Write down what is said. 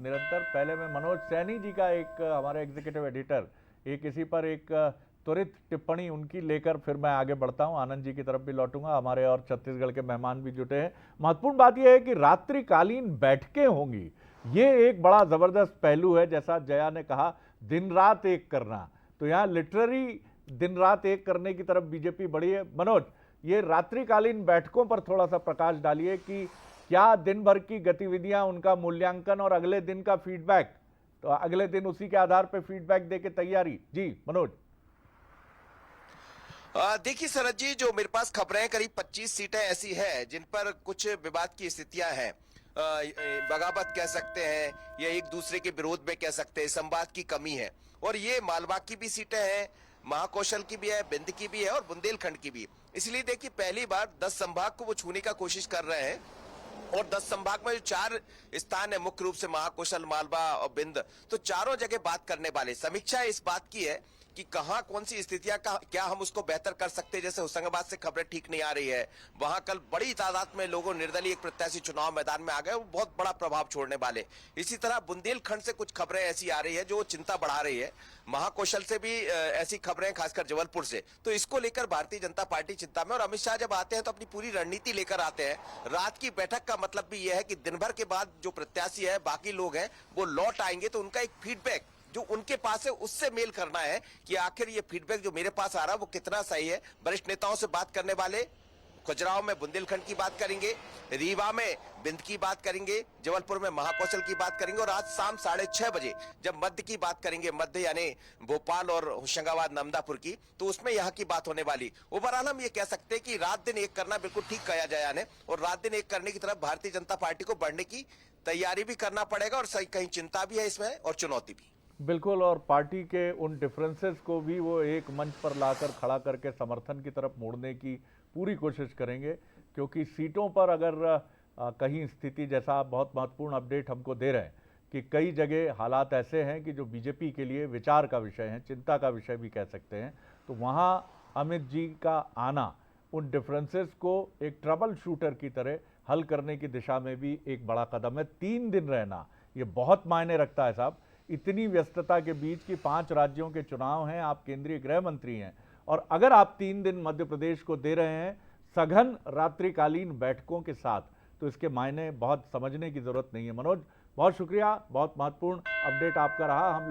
निरंतर। पहले मैं मनोज सैनी जी का एक हमारे एग्जीक्यूटिव एडिटर एक इसी पर एक त्वरित टिप्पणी उनकी लेकर फिर मैं आगे बढ़ता हूं। आनंद जी की तरफ भी लौटूंगा। हमारे और छत्तीसगढ़ के मेहमान भी जुटे हैं। महत्वपूर्ण बात यह है कि रात्रिकालीन बैठकें होंगी, ये एक बड़ा जबरदस्त पहलू है। जैसा जया ने कहा, दिन रात एक करना, तो यहाँ लिटररी दिन रात एक करने की तरफ बीजेपी बढ़ी है। मनोज, ये रात्रिकालीन बैठकों पर थोड़ा सा प्रकाश डालिए कि क्या दिन भर की गतिविधियां, उनका मूल्यांकन और अगले दिन का फीडबैक, तो अगले दिन उसी के आधार पर फीडबैक देके तैयारी। जी मनोज। देखिए शरद जी, जो मेरे पास खबरें हैं, करीब 25 सीटें ऐसी हैं जिन पर कुछ विवाद की स्थितियां हैं। बगावत कह सकते हैं या एक दूसरे के विरोध में कह सकते हैं, संवाद की कमी है। और ये मालवा की भी सीटें हैं, महाकौशल की भी है, बिंद की भी है और बुंदेलखंड की भी। इसलिए देखिए, पहली बार 10 संभाग को वो छूने का कोशिश कर रहे हैं। और 10 संभाग में जो 4 स्थान है, मुख्य रूप से महाकौशल, मालवा और बिंद, तो चारों जगह बात करने वाले। समीक्षा इस बात की है कि कहां कौन सी स्थितियां का क्या हम उसको बेहतर कर सकते हैं। जैसे होशंगाबाद से खबरें ठीक नहीं आ रही है, वहां कल बड़ी तादाद में लोगों, निर्दलीय एक प्रत्याशी चुनाव मैदान में आ गए, वो बहुत बड़ा प्रभाव छोड़ने वाले। इसी तरह बुंदेलखंड से कुछ खबरें ऐसी आ रही है जो चिंता बढ़ा रही है। महाकौशल से भी ऐसी खबरें, खासकर जबलपुर से। तो इसको लेकर भारतीय जनता पार्टी चिंता में। और अमित शाह जब आते हैं तो अपनी पूरी रणनीति लेकर आते हैं। रात की बैठक का मतलब भी यह है कि दिन भर के बाद जो प्रत्याशी है, बाकी लोग हैं, वो लौट आएंगे तो उनका एक फीडबैक जो उनके पास है उससे मेल करना है कि आखिर ये फीडबैक जो मेरे पास आ रहा है वो कितना सही है। वरिष्ठ नेताओं से बात करने वाले खजुराहो में बुंदेलखंड की बात करेंगे, रीवा में बिंद की बात करेंगे, जबलपुर में महाकौशल की बात करेंगे और आज शाम 6:30 बजे जब मध्य की बात करेंगे, मध्य यानी भोपाल और होशंगाबाद नमदापुर की, तो उसमें यहाँ की बात होने वाली। ओवरऑल हम ये कह सकते हैं कि रात दिन एक करना बिल्कुल ठीक कहा जया ने, और रात दिन एक करने की तरफ भारतीय जनता पार्टी को बढ़ने की तैयारी भी करना पड़ेगा। और सही कहीं चिंता भी है इसमें और चुनौती भी। बिल्कुल, और पार्टी के उन डिफरेंसेस को भी वो एक मंच पर लाकर खड़ा करके समर्थन की तरफ मोड़ने की पूरी कोशिश करेंगे। क्योंकि सीटों पर अगर कहीं स्थिति, जैसा आप बहुत महत्वपूर्ण अपडेट हमको दे रहे हैं कि कई जगह हालात ऐसे हैं कि जो बीजेपी के लिए विचार का विषय है, चिंता का विषय भी कह सकते हैं, तो वहाँ अमित जी का आना उन डिफरेंसेस को एक ट्रबल शूटर की तरह हल करने की दिशा में भी एक बड़ा कदम है। 3 दिन रहना ये बहुत मायने रखता है साहब। इतनी व्यस्तता के बीच कि 5 राज्यों के चुनाव हैं, आप केंद्रीय गृह मंत्री हैं, और अगर आप 3 दिन मध्य प्रदेश को दे रहे हैं सघन रात्रिकालीन बैठकों के साथ, तो इसके मायने बहुत समझने की जरूरत नहीं है। मनोज, बहुत शुक्रिया, बहुत महत्वपूर्ण अपडेट आपका रहा। हम